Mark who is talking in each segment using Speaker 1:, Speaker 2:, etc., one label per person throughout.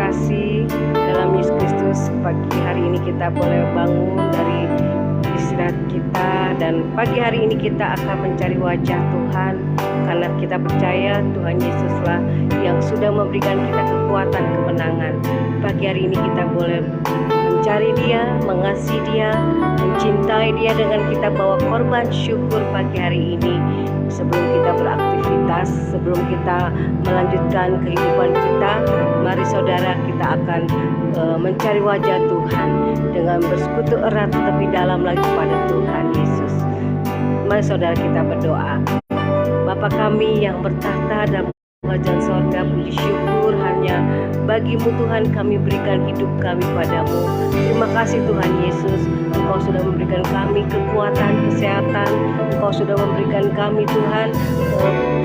Speaker 1: kasih dalam Yesus Kristus. Pagi hari ini kita boleh bangun dari istirahat kita, dan pagi hari ini kita akan mencari wajah Tuhan, karena kita percaya Tuhan Yesuslah yang sudah memberikan kita kekuatan kemenangan. Pagi hari ini kita boleh mencari Dia, mengasihi Dia, mencintai Dia dengan kita bawa korban syukur pagi hari ini. Sebelum kita beraktivitas, sebelum kita melanjutkan kehidupan kita, mari saudara kita akan mencari wajah Tuhan dengan bersekutu erat lebih dalam lagi pada Tuhan Yesus. Mari saudara kita berdoa. Bapa kami yang bertahta dalam kerajaan sorga, puji syukur hanya bagimu Tuhan, kami berikan hidup kami padamu. Terima kasih Tuhan Yesus, Engkau sudah memberikan kami kekuatan, kesehatan, Engkau sudah memberikan kami Tuhan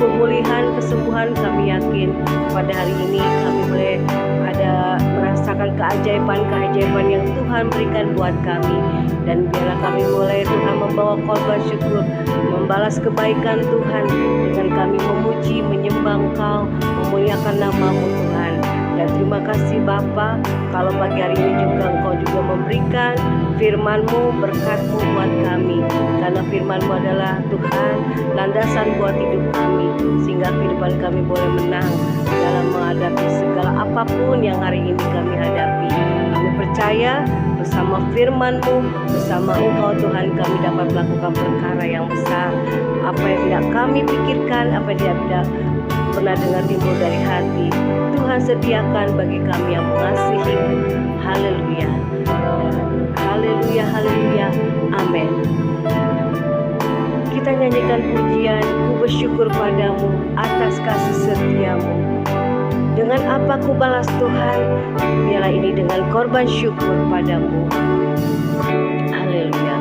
Speaker 1: pemulihan, kesembuhan. Kami yakin pada hari ini kami boleh merasakan keajaiban yang Tuhan berikan buat kami, dan biarlah kami boleh Tuhan membawa korban syukur, membalas kebaikan Tuhan dengan kami memuji, menyembah Engkau, memuliakan nama-Mu Tuhan. Dan terima kasih Bapa, kalau pagi hari ini juga Engkau juga memberikan firman-Mu, berkat-Mu buat kami, karena firman-Mu adalah Tuhan landasan buat hidup kami, sehingga kehidupan kami boleh menang dalam menghadapi segala apapun yang hari ini kami hadapi. Kami percaya bersama firman-Mu, bersama Engkau Tuhan, kami dapat melakukan perkara yang besar. Apa yang tidak kami pikirkan, apa yang tidak pernah dengar timbul dari hati, Tuhan sediakan bagi kami yang mengasihi. Haleluya, haleluya, haleluya, amin. Kita nyanyikan pujian, ku bersyukur padamu atas kasih setia-Mu. Dengan apa ku balas Tuhan? Biarlah ini dengan korban syukur padamu. Haleluya.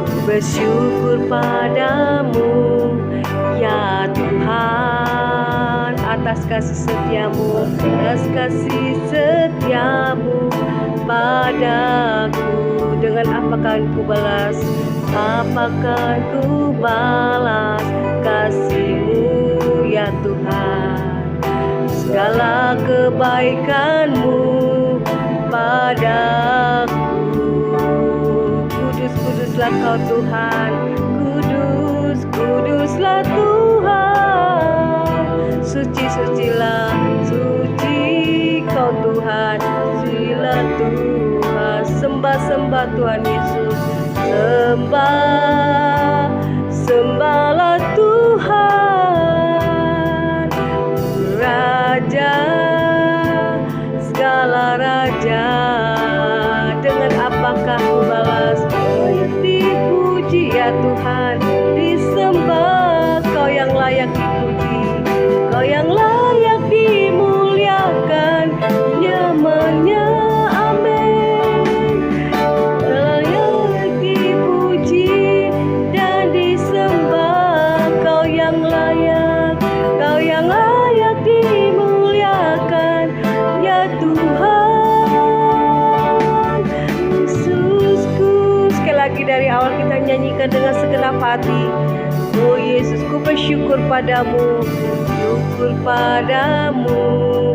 Speaker 1: Ku bersyukur padamu ya Tuhan, atas kasih setiamu, atas kasih setiamu padaku. Dengan apakah ku balas, apakah ku balas kasih-Mu ya Tuhan, segala kebaikan-Mu padaku. Kudus, kuduslah Kau Tuhan, kudus, kuduslah Tuhan, suci, sucilah, suci Kau Tuhan, sucilah Tuhan. Sembah, sembah Tuhan Yesus, sembah, sembahlah Tuhan, Raja, segala raja. Dengan apakah ku balas, dipuji ya Tuhan, disembah. Kau yang layak dipuji, Kau yang layak dimuliakan, nyamannya amin. Layak dipuji dan disembah, Kau yang layak, Kau yang layak dimuliakan ya Tuhan Yesusku. Sekali lagi dari awal kita nyanyikan dengan segenap hati. Oh Yesus, ku bersyukur padamu, syukur padamu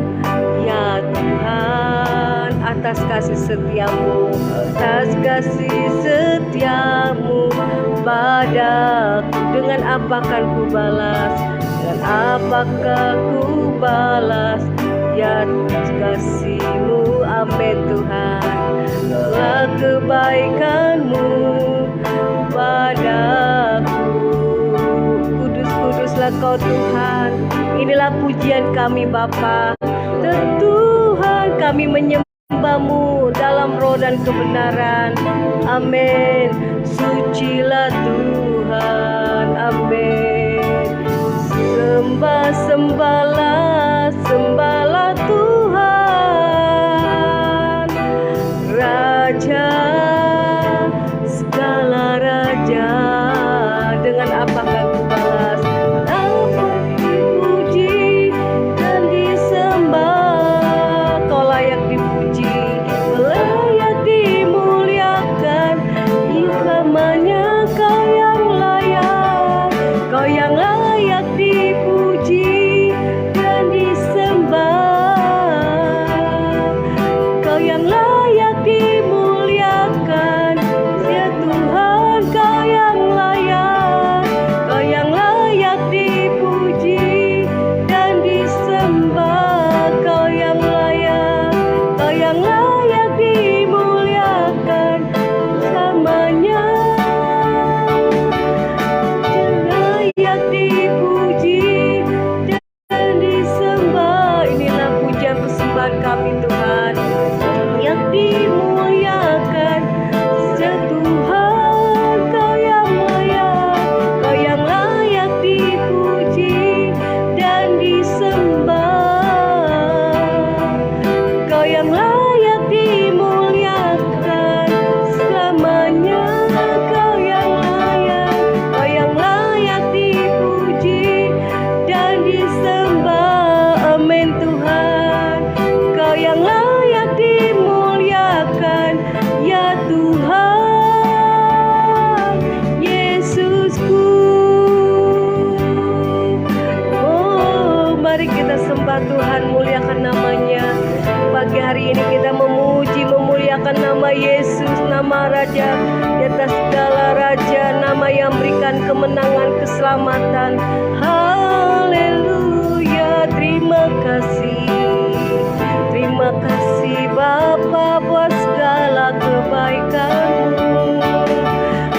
Speaker 1: ya Tuhan, atas kasih setiamu, atas kasih setiamu padaku. Dengan apakah ku balas, dengan apakah ku balas ya kasih-Mu, amin Tuhan. Segala kebaikan-Mu padaku. Kudus, kuduslah Kau Tuhan. Inilah pujian kami Bapa. Tuhan, kami menyembah-Mu dalam roh dan kebenaran. Amin. Sucilah Tuhan. Amin. Sembah, sembahlah, sembahlah Tuhan, Raja, segala raja. Dengan apakah ku balas, apa dipuji dan disembah. Kau layak dipuji, layak dimuliakan, namanya Kau yang layak, Kau yang layak dipuji sembah Tuhan, muliakan namanya. Pagi hari ini kita memuji, memuliakan nama Yesus, nama Raja di atas segala raja, nama yang berikan kemenangan, keselamatan. Haleluya, terima kasih. Terima kasih Bapa buat segala kebaikan-Mu.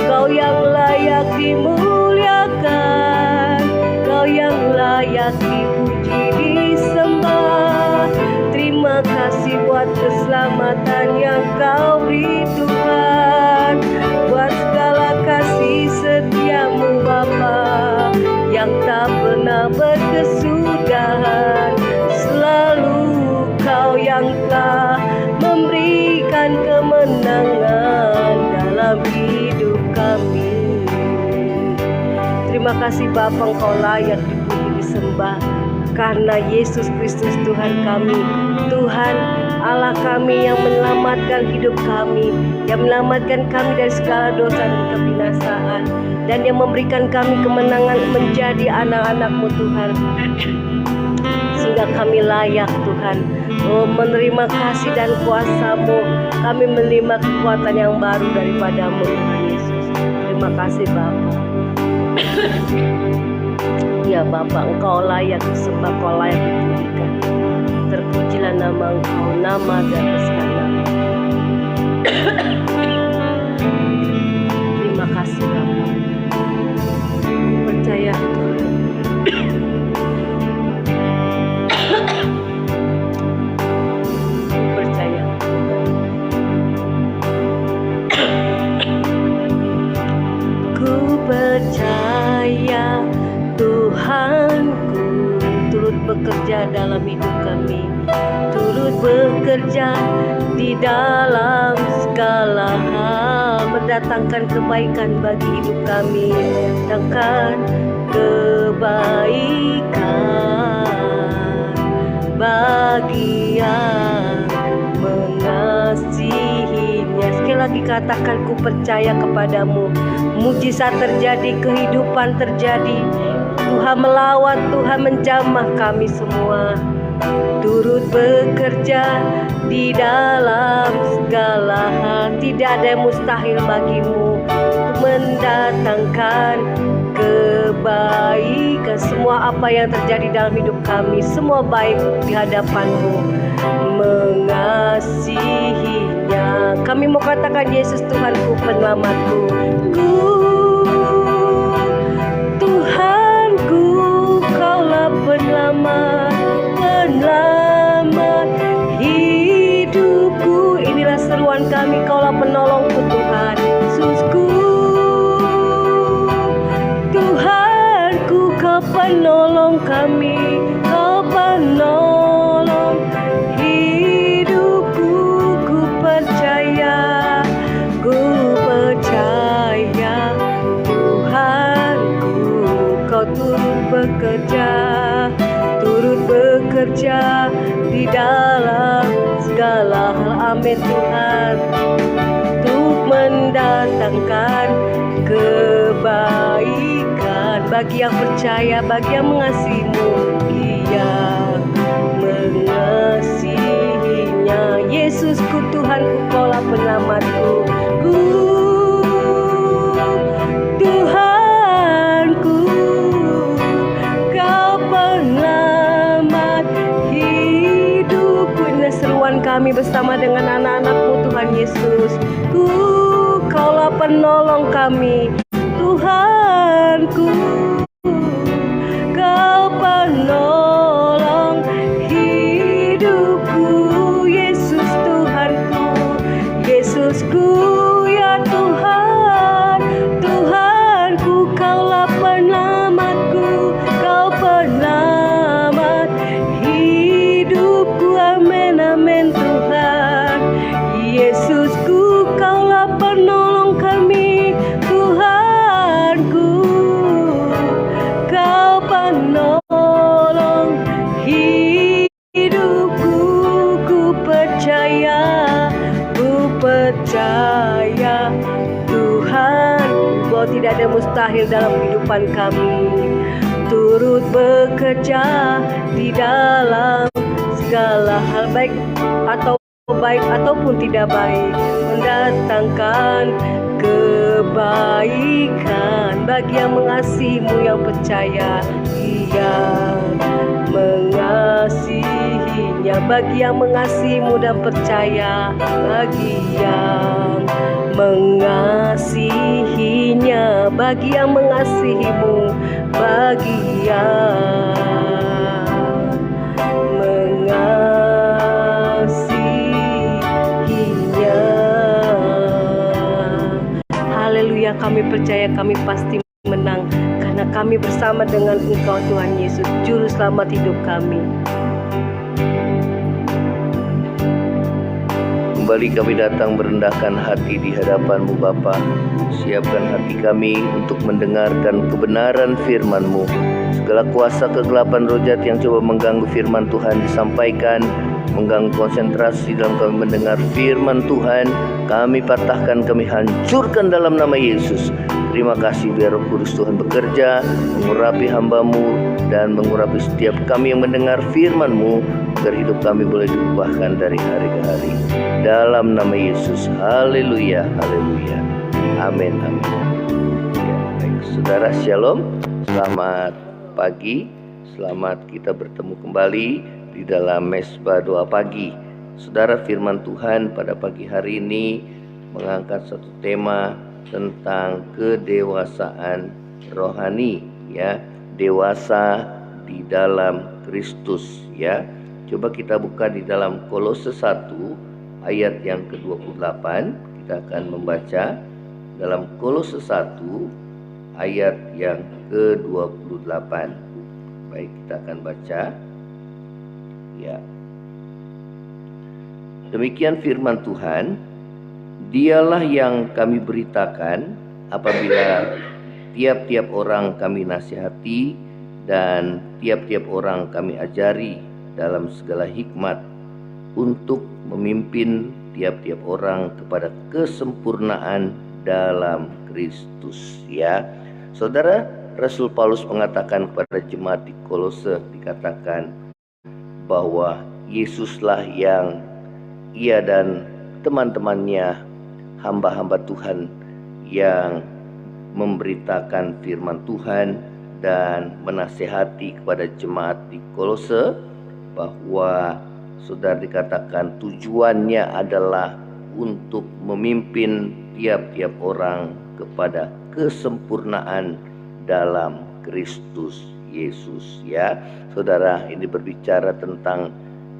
Speaker 1: Kau yang layak dimuliakan, Kau yang layak dipuji, disembah. Terima kasih buat keselamatan yang Kau beri Tuhan, buat segala kasih setia-Mu Bapa yang tak pernah berkesudahan. Selalu Kau yang telah memberikan kemenangan dalam hidup kami. Terima kasih Bapa, Engkau layak dipuji, disembah, karena Yesus Kristus Tuhan kami, Tuhan Allah kami yang menyelamatkan hidup kami, yang menyelamatkan kami dari segala dosa dan kebinasaan, dan yang memberikan kami kemenangan menjadi anak-anak-Mu Tuhan, sehingga kami layak Tuhan menerima kasih dan kuasa-Mu. Kami menerima kekuatan yang baru daripada-Mu Tuhan Yesus. Terima kasih Bapa. Ya Bapa, Engkau layak disembah, Engkau layak dipujikan. Terpujilah nama Engkau, nama dan besar nama. Terima kasih Bapa. Percaya Tuhan. Percaya Tuhan. Ku percaya Tuhanku turut bekerja dalam hidup kami, turut bekerja di dalam segala hal, mendatangkan kebaikan bagi hidup kami, mendatangkan kebaikan bagi yang mengasihinya. Sekali lagi katakan, ku percaya kepadamu. Mujizat terjadi, kehidupan terjadi. Tuhan melawat, Tuhan menjamah kami semua. Turut bekerja di dalam segala hal. Tidak ada yang mustahil bagimu untuk mendatangkan kebaikan. Semua apa yang terjadi dalam hidup kami, semua baik di hadapan-Mu. Mengasihinya. Kami mau katakan, Yesus Tuhanku, penyelamatku. Tuhanku, Kaulah penyelamat hidupku. Inilah seruan kami, Kaulah penolongku Tuhan. Yesusku, Tuhanku, Kau penolong kami, Kau penolong hidupku. Ku percaya Tuhanku, Kau turut bekerja di dalam segala hal. Amin Tuhan, untuk mendatangkan kebaikan bagi yang percaya, bagi yang mengasihi-Mu, yang mengasihinya. Yesusku, Tuhanku, Kaulah penyelamatku. Tuhanku, Kau penyelamat hidupku. Inilah seruan kami bersama dengan anak-anak-Mu Tuhan Yesus. Kaulah penolong kami, Tuhanku, Kau penolong hidupku. Yesus Tuhanku, Yesusku, ya Tuhan, Tuhanku, Kaulah penyelamatku, Kau penyelamat hidupku. Amin, amin Tuhan. Yesusku, Kaulah penolong kami, Tuhanku, Kau penolong hidupku. Ku percaya Tuhan, bahwa tidak ada mustahil dalam kehidupan kami. Turut bekerja di dalam segala hal, baik ataupun tidak baik, mendatangkan kebaikan bagi yang mengasihimu, yang percaya Dia mengasihinya, bagi yang mengasihimu dan percaya, bagi yang mengasihinya, bagi yang mengasihimu, bagi yang mengasihinya. Haleluya, kami percaya kami pasti menang karena kami bersama dengan Engkau Tuhan Yesus, Juru Selamat hidup kami.
Speaker 2: Kembali kami datang merendahkan hati di hadapan-Mu Bapa. Siapkan hati kami untuk mendengarkan kebenaran firman-Mu. Segala kuasa kegelapan roh jahat yang coba mengganggu firman Tuhan disampaikan, mengganggu konsentrasi dalam kami mendengar firman Tuhan, kami patahkan, kami hancurkan dalam nama Yesus. Terima kasih biar Roh Kudus Tuhan bekerja, mengurapi hamba-Mu dan mengurapi setiap kami yang mendengar firman-Mu, agar hidup kami boleh diubahkan dari hari ke hari. Dalam nama Yesus, haleluya, haleluya, amin, amin. Ya, baik, saudara, shalom, selamat pagi, selamat kita bertemu kembali di dalam Mesbah Doa Pagi. Saudara, firman Tuhan pada pagi hari ini mengangkat satu tema tentang kedewasaan rohani, ya, dewasa di dalam Kristus, ya. Coba kita buka di dalam Kolose 1 ayat yang ke-28. Kita akan membaca dalam Kolose 1 ayat yang ke-28. Baik, kita akan baca, ya. Demikian firman Tuhan. Dialah yang kami beritakan apabila tiap-tiap orang kami nasihati dan tiap-tiap orang kami ajari dalam segala hikmat, untuk memimpin tiap-tiap orang kepada kesempurnaan dalam Kristus, ya. Saudara, Rasul Paulus mengatakan kepada jemaat di Kolose, dikatakan bahwa Yesuslah yang ia dan teman-temannya, hamba-hamba Tuhan, yang memberitakan firman Tuhan dan menasehati kepada jemaat di Kolose, bahwa saudara, dikatakan tujuannya adalah untuk memimpin tiap-tiap orang kepada kesempurnaan dalam Kristus Yesus, ya. Saudara, ini berbicara tentang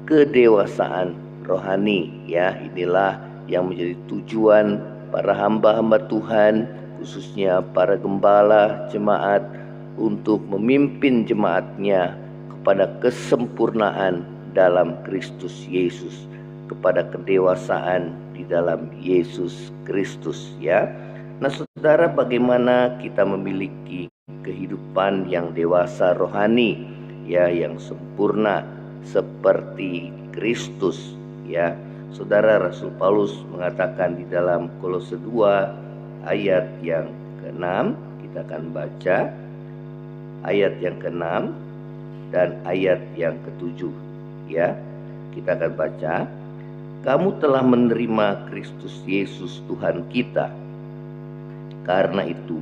Speaker 2: kedewasaan rohani, ya. Inilah yang menjadi tujuan para hamba-hamba Tuhan, khususnya para gembala jemaat, untuk memimpin jemaatnya kepada kesempurnaan dalam Kristus Yesus, kepada kedewasaan di dalam Yesus Kristus, ya. Nah, saudara, bagaimana kita memiliki kehidupan yang dewasa rohani, ya, yang sempurna seperti Kristus, ya. Saudara, Rasul Paulus mengatakan di dalam Kolose 2 ayat yang ke-6, kita akan baca ayat yang ke-6 dan ayat yang ke-7, ya. Kita akan baca, kamu telah menerima Kristus Yesus Tuhan kita, karena itu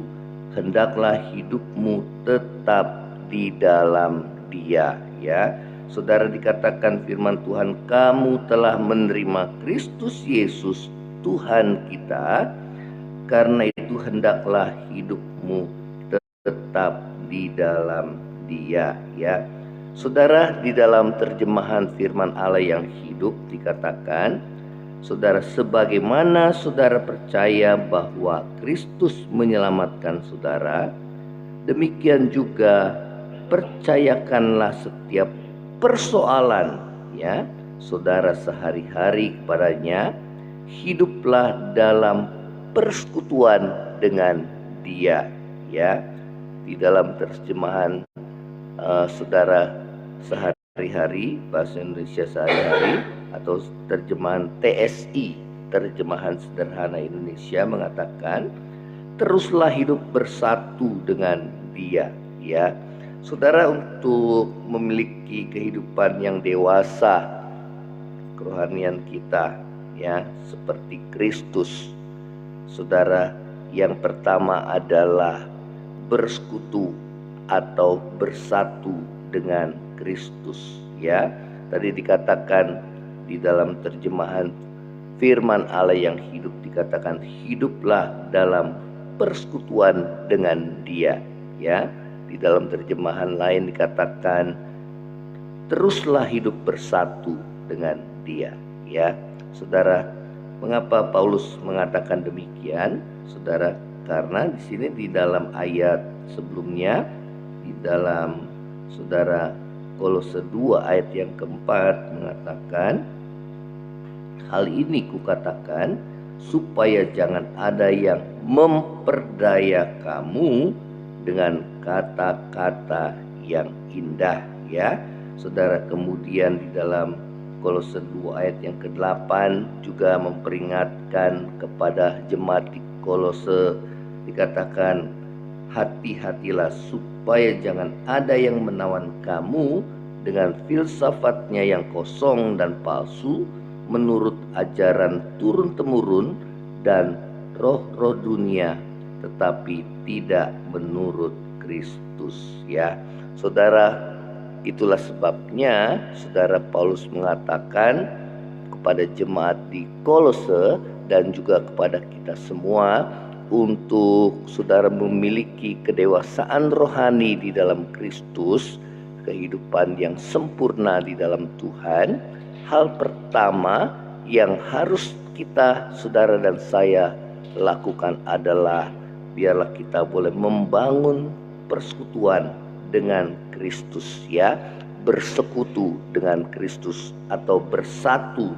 Speaker 2: hendaklah hidupmu tetap di dalam Dia, ya. Saudara, dikatakan firman Tuhan, kamu telah menerima Kristus Yesus Tuhan kita, karena itu hendaklah hidupmu tetap di dalam Dia, ya. Saudara, di dalam terjemahan firman Allah yang hidup dikatakan, saudara, sebagaimana saudara percaya bahwa Kristus menyelamatkan saudara, demikian juga percayakanlah setiap persoalan, ya, saudara sehari-hari kepadanya. Hiduplah dalam persekutuan dengan Dia, ya. Di dalam terjemahan saudara sehari-hari, bahasa Indonesia sehari-hari, atau terjemahan TSI, terjemahan sederhana Indonesia, mengatakan teruslah hidup bersatu dengan Dia, ya. Saudara, untuk memiliki kehidupan yang dewasa kerohanian kita, ya, seperti Kristus, saudara, yang pertama adalah bersekutu atau bersatu dengan Kristus, ya. Tadi dikatakan di dalam terjemahan firman Allah yang hidup, dikatakan hiduplah dalam persekutuan dengan Dia, ya. Di dalam terjemahan lain dikatakan teruslah hidup bersatu dengan Dia, ya. Saudara, mengapa Paulus mengatakan demikian? Saudara, karena di sini di dalam ayat sebelumnya, di dalam saudara Kolose 2 ayat yang keempat mengatakan, hal ini kukatakan supaya jangan ada yang memperdaya kamu dengan kata-kata yang indah, ya. Saudara, kemudian di dalam Kolose 2 ayat yang ke-8 juga memperingatkan kepada jemaat di Kolose, dikatakan hati-hatilah supaya jangan ada yang menawan kamu dengan filsafatnya yang kosong dan palsu, menurut ajaran turun-temurun dan roh-roh dunia, tetapi tidak menurut Kristus, ya. Saudara, itulah sebabnya saudara Paulus mengatakan kepada jemaat di Kolose dan juga kepada kita semua untuk saudara memiliki kedewasaan rohani di dalam Kristus, kehidupan yang sempurna di dalam Tuhan. Hal pertama yang harus kita, saudara dan saya, lakukan adalah biarlah kita boleh membangun persekutuan dengan Kristus, ya, bersekutu dengan Kristus atau bersatu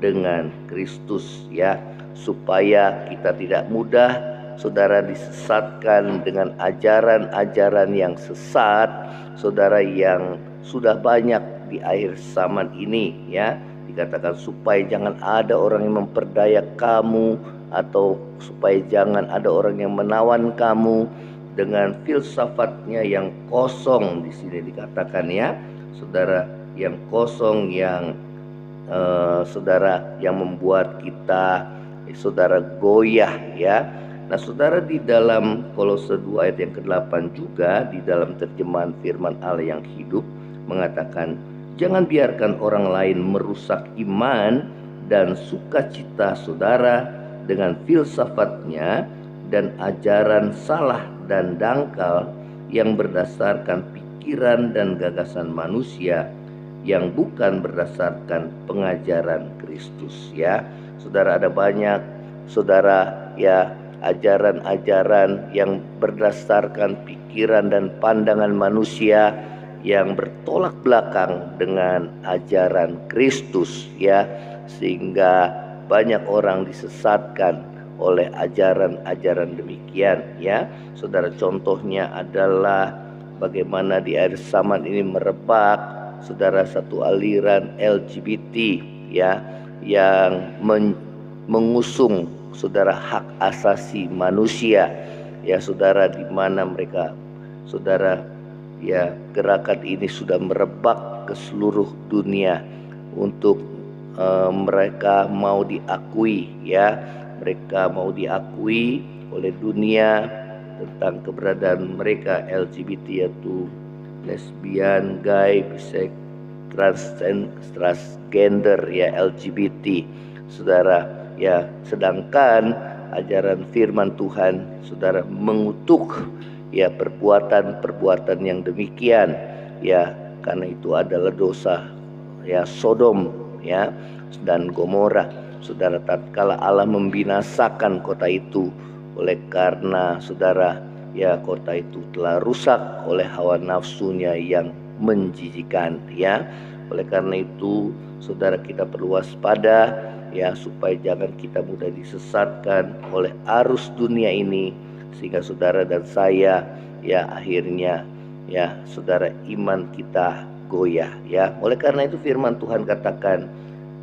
Speaker 2: dengan Kristus, ya, supaya kita tidak mudah, saudara, disesatkan dengan ajaran-ajaran yang sesat, saudara, yang sudah banyak di akhir zaman ini, ya. Dikatakan supaya jangan ada orang yang memperdaya kamu, atau supaya jangan ada orang yang menawan kamu dengan filsafatnya yang kosong. Di sini dikatakan, ya, saudara, yang kosong, yang saudara, yang membuat kita saudara goyah, ya. Nah, saudara, di dalam Kolose 2 ayat yang ke-8 juga di dalam terjemahan firman Allah yang hidup mengatakan, jangan biarkan orang lain merusak iman dan sukacita saudara dengan filsafatnya dan ajaran salah dan dangkal yang berdasarkan pikiran dan gagasan manusia yang bukan berdasarkan pengajaran Kristus, ya. Saudara, ada banyak, saudara, ya, ajaran-ajaran yang berdasarkan pikiran dan pandangan manusia yang bertolak belakang dengan ajaran Kristus, ya, sehingga banyak orang disesatkan oleh ajaran-ajaran demikian, ya. Saudara, contohnya adalah bagaimana di akhir zaman ini merebak, saudara, satu aliran LGBT, ya, yang mengusung, saudara, hak asasi manusia, ya, saudara, di mana mereka, saudara, ya, gerakan ini sudah merebak ke seluruh dunia untuk mereka mau diakui, ya, mereka mau diakui oleh dunia tentang keberadaan mereka LGBT, yaitu lesbian, gay, bisex, transgender, ya, LGBT, saudara, ya. Sedangkan ajaran firman Tuhan, saudara, mengutuk, ya, perbuatan-perbuatan yang demikian, ya, karena itu adalah dosa, ya, Sodom, ya, dan Gomora, saudara, tatkala Allah membinasakan kota itu oleh karena, saudara, ya, kota itu telah rusak oleh hawa nafsunya yang menjijikan, ya. Oleh karena itu, saudara, kita perlu waspada, ya, supaya jangan kita mudah disesatkan oleh arus dunia ini, sehingga saudara dan saya, ya, akhirnya, ya, saudara, iman kita goyah, ya. Oleh karena itu firman Tuhan katakan,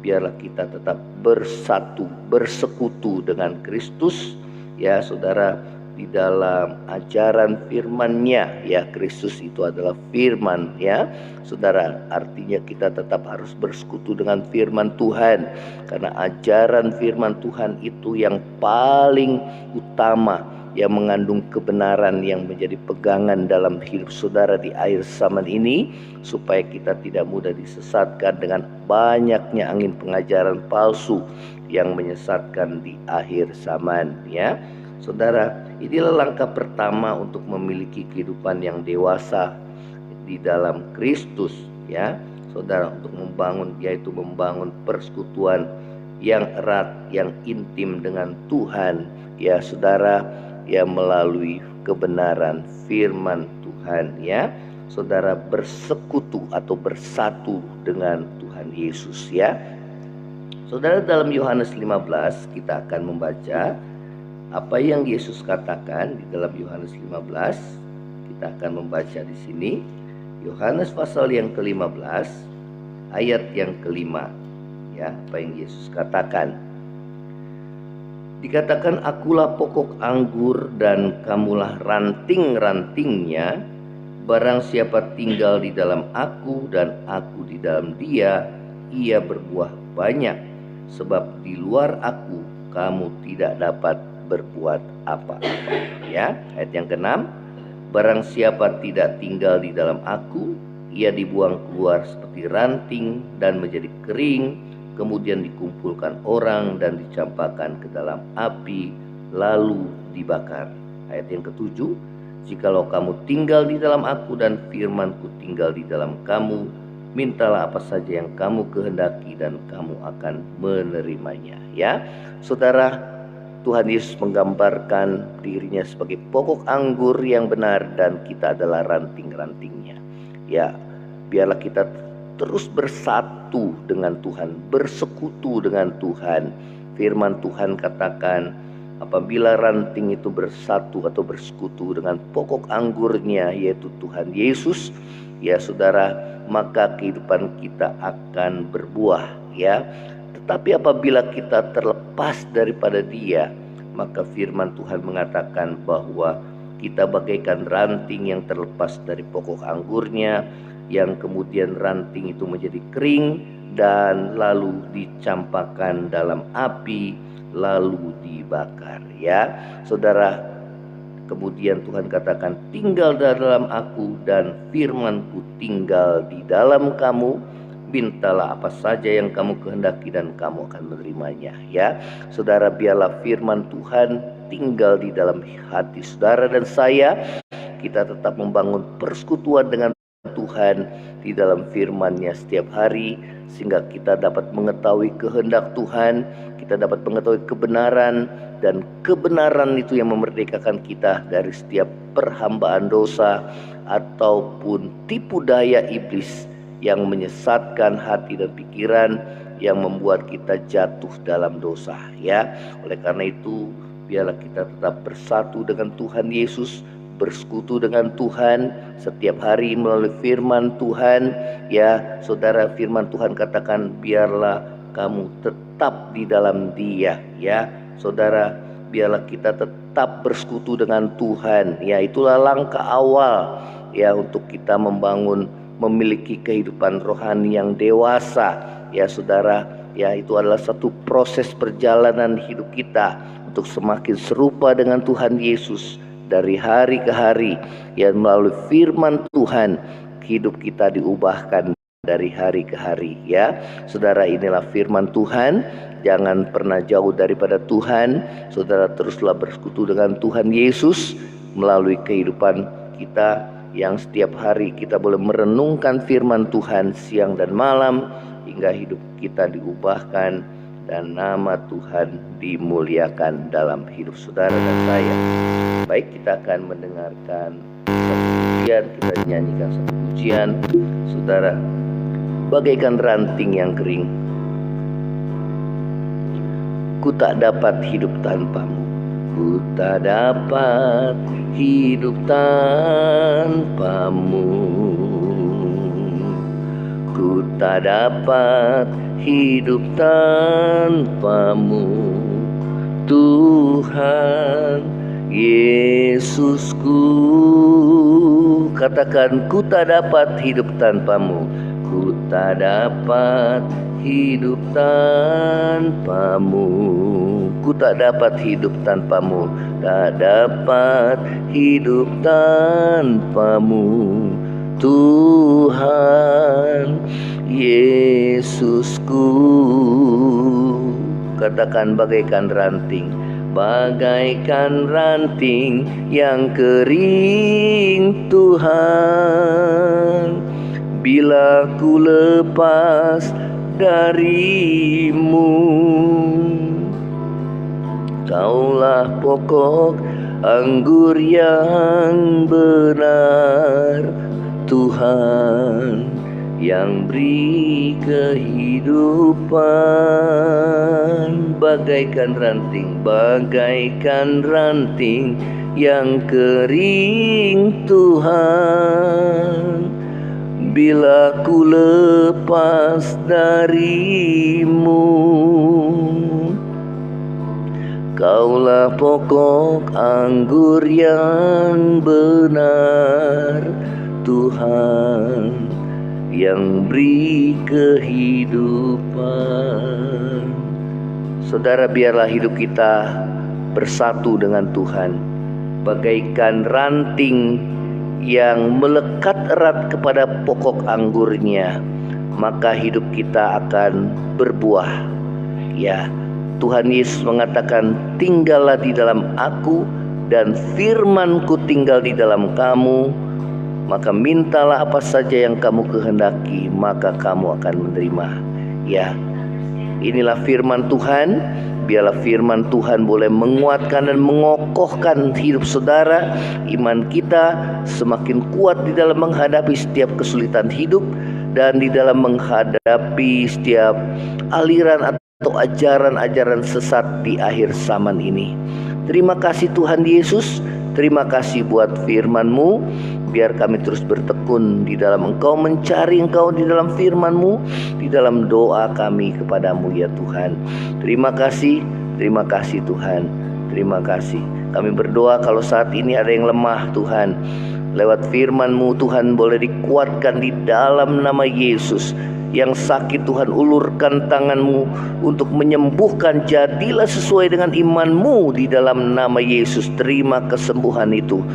Speaker 2: biarlah kita tetap bersatu, bersekutu dengan Kristus, ya, saudara. di dalam ajaran firman-Nya, ya. Kristus itu adalah firman, ya. Saudara, artinya kita tetap harus bersekutu dengan firman Tuhan, karena ajaran firman Tuhan itu yang paling utama, yang mengandung kebenaran yang menjadi pegangan dalam hidup saudara di akhir zaman ini, supaya kita tidak mudah disesatkan dengan banyaknya angin pengajaran palsu yang menyesatkan di akhir zaman, ya. Saudara, inilah langkah pertama untuk memiliki kehidupan yang dewasa di dalam Kristus, ya. Saudara, untuk membangun, yaitu membangun persekutuan yang erat, yang intim dengan Tuhan, ya saudara, ya, melalui kebenaran firman Tuhan, ya. Saudara, bersekutu atau bersatu dengan Tuhan Yesus, ya. Saudara, dalam Yohanes 15 kita akan membaca apa yang Yesus katakan di dalam Yohanes 15. Kita akan membaca di sini Yohanes pasal yang ke-15 ayat yang ke-5, ya. Apa yang Yesus katakan? Dikatakan, akulah pokok anggur dan kamulah ranting-rantingnya. Barang siapa tinggal di dalam aku dan aku di dalam dia, ia berbuah banyak. Sebab di luar aku kamu tidak dapat berbuat apa-apa, ya. Ayat yang ke-6, barang siapa tidak tinggal di dalam aku, ia dibuang keluar seperti ranting dan menjadi kering, kemudian dikumpulkan orang dan dicampakkan ke dalam api, lalu dibakar. Ayat yang ke-7, jikalau kamu tinggal di dalam aku dan firmanku tinggal di dalam kamu, mintalah apa saja yang kamu kehendaki dan kamu akan menerimanya, ya. Saudara, Tuhan Yesus menggambarkan dirinya sebagai pokok anggur yang benar dan kita adalah ranting-rantingnya, ya. Biarlah kita terus bersatu dengan Tuhan, bersekutu dengan Tuhan. Firman Tuhan katakan, apabila ranting itu bersatu atau bersekutu dengan pokok anggurnya, yaitu Tuhan Yesus, ya saudara, maka kehidupan kita akan berbuah, ya. Tetapi apabila kita terlepas daripada Dia, maka firman Tuhan mengatakan bahwa kita bagaikan ranting yang terlepas dari pokok anggurnya, yang kemudian ranting itu menjadi kering dan lalu dicampakkan dalam api, lalu dibakar, ya. Saudara, kemudian Tuhan katakan, tinggal dalam aku dan firmanku tinggal di dalam kamu, mintalah apa saja yang kamu kehendaki dan kamu akan menerimanya, ya. Saudara, biarlah firman Tuhan tinggal di dalam hati saudara dan saya. Kita tetap membangun persekutuan dengan Tuhan di dalam firman-Nya setiap hari, sehingga kita dapat mengetahui kehendak Tuhan, kita dapat mengetahui kebenaran, dan kebenaran itu yang memerdekakan kita dari setiap perhambaan dosa ataupun tipu daya iblis yang menyesatkan hati dan pikiran, yang membuat kita jatuh dalam dosa, ya. Oleh karena itu, biarlah kita tetap bersatu dengan Tuhan Yesus, bersekutu dengan Tuhan setiap hari melalui firman Tuhan, ya. Saudara, firman Tuhan katakan, biarlah kamu tetap di dalam Dia, ya. Saudara, biarlah kita tetap bersekutu dengan Tuhan, ya. Itulah langkah awal, ya, untuk kita memiliki kehidupan rohani yang dewasa, ya saudara, ya. Itu adalah satu proses perjalanan hidup kita untuk semakin serupa dengan Tuhan Yesus dari hari ke hari, ya. Melalui firman Tuhan hidup kita diubahkan dari hari ke hari, ya. Saudara, inilah firman Tuhan. Jangan pernah jauh daripada Tuhan. Saudara, teruslah bersekutu dengan Tuhan Yesus melalui kehidupan kita, yang setiap hari kita boleh merenungkan firman Tuhan siang dan malam, hingga hidup kita diubahkan dan nama Tuhan dimuliakan dalam hidup saudara dan saya. Baik, kita akan mendengarkan satu pujian, kita nyanyikan satu pujian. Saudara, bagaikan ranting yang kering, ku tak dapat hidup tanpamu. Ku tak dapat hidup tanpamu. Ku tak dapat hidup tanpamu, Tuhan Yesusku, katakan, ku tak dapat hidup tanpamu. Ku tak dapat hidup tanpamu. Ku tak dapat hidup tanpamu. Tak dapat hidup tanpamu, Tuhan Yesusku. Katakan, bagaikan ranting yang kering, Tuhan, bila ku lepas darimu. Kaulah pokok anggur yang benar, Tuhan, yang beri kehidupan. Bagaikan ranting yang kering, Tuhan, bila ku lepas darimu. Kaulah pokok anggur yang benar, Tuhan, yang beri kehidupan. Saudara, biarlah hidup kita bersatu dengan Tuhan, bagaikan ranting yang melekat erat kepada pokok anggurnya, maka hidup kita akan berbuah. Ya, Tuhan Yesus mengatakan, tinggallah di dalam aku dan firman-Ku tinggal di dalam kamu, maka mintalah apa saja yang kamu kehendaki, maka kamu akan menerima. Ya, inilah firman Tuhan. Biarlah firman Tuhan boleh menguatkan dan mengokohkan hidup saudara. Iman kita semakin kuat di dalam menghadapi setiap kesulitan hidup dan di dalam menghadapi setiap aliran atau ajaran-ajaran sesat di akhir zaman ini. Terima kasih Tuhan Yesus. Terima kasih buat firman-Mu. Biar kami terus bertekun di dalam Engkau, mencari Engkau di dalam firman-Mu, di dalam doa kami kepadamu ya Tuhan. Terima kasih Tuhan. Terima kasih. Kami berdoa kalau saat ini ada yang lemah Tuhan, lewat firman-Mu Tuhan boleh dikuatkan di dalam nama Yesus. Yang sakit Tuhan, ulurkan tangan-Mu untuk menyembuhkan. Jadilah sesuai dengan iman-Mu di dalam nama Yesus. Terima kesembuhan itu.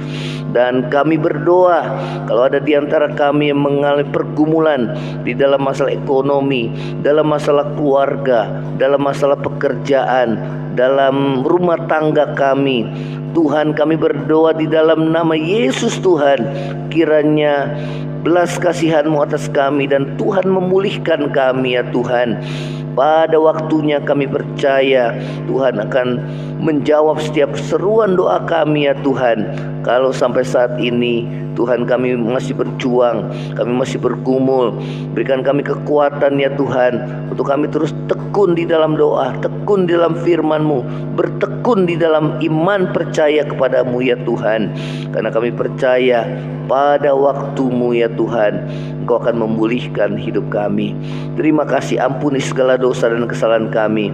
Speaker 2: Dan kami berdoa, kalau ada di antara kami yang mengalami pergumulan di dalam masalah ekonomi, dalam masalah keluarga, dalam masalah pekerjaan, dalam rumah tangga kami, Tuhan, kami berdoa di dalam nama Yesus Tuhan, kiranya belas kasihan-Mu atas kami dan Tuhan memulihkan kami ya Tuhan. Pada waktunya kami percaya Tuhan akan menjawab setiap seruan doa kami ya Tuhan. Kalau sampai saat ini Tuhan kami masih berjuang, kami masih bergumul, berikan kami kekuatan ya Tuhan, untuk kami terus tekun di dalam doa, tekun di dalam firman-Mu, bertekun di dalam iman percaya kepadamu ya Tuhan. Karena kami percaya pada waktu-Mu ya Tuhan, Engkau akan memulihkan hidup kami. Terima kasih, ampuni segala dosa dan kesalahan kami.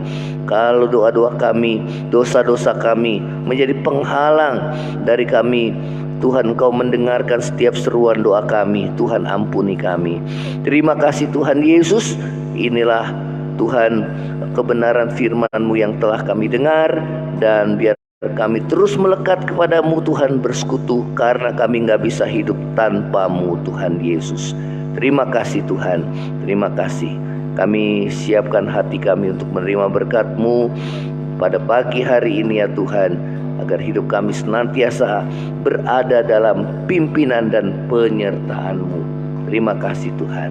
Speaker 2: Kalau doa-doa kami, dosa-dosa kami menjadi penghalang dari kami, Tuhan, Engkau mendengarkan setiap seruan doa kami. Tuhan, ampuni kami. Terima kasih Tuhan Yesus. Inilah Tuhan kebenaran firman-Mu yang telah kami dengar, dan biar kami terus melekat kepadamu Tuhan, bersekutu, karena kami gak bisa hidup tanpa-Mu Tuhan Yesus. Terima kasih Tuhan, terima kasih. Kami siapkan hati kami untuk menerima berkat-Mu pada pagi hari ini ya Tuhan, agar hidup kami senantiasa berada dalam pimpinan dan penyertaan-Mu. Terima kasih Tuhan.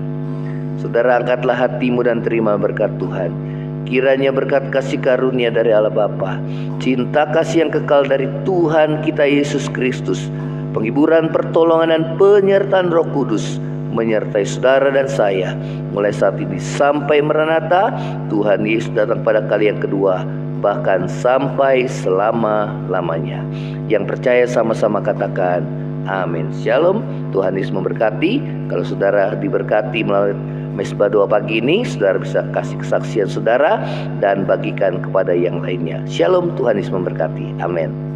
Speaker 2: Saudara, angkatlah hatimu dan terima berkat Tuhan. Kiranya berkat kasih karunia dari Allah Bapa, cinta kasih yang kekal dari Tuhan kita Yesus Kristus, penghiburan, pertolongan dan penyertaan Roh Kudus menyertai saudara dan saya mulai saat ini sampai Maranatha. Tuhan Yesus datang pada kali yang kedua, bahkan sampai selama-lamanya. Yang percaya sama-sama katakan amin. Shalom. Tuhan Yesus memberkati. Kalau saudara diberkati melalui Mesbah Doa pagi ini, saudara bisa kasih kesaksian saudara dan bagikan kepada yang lainnya. Shalom. Tuhan Yesus memberkati. Amin.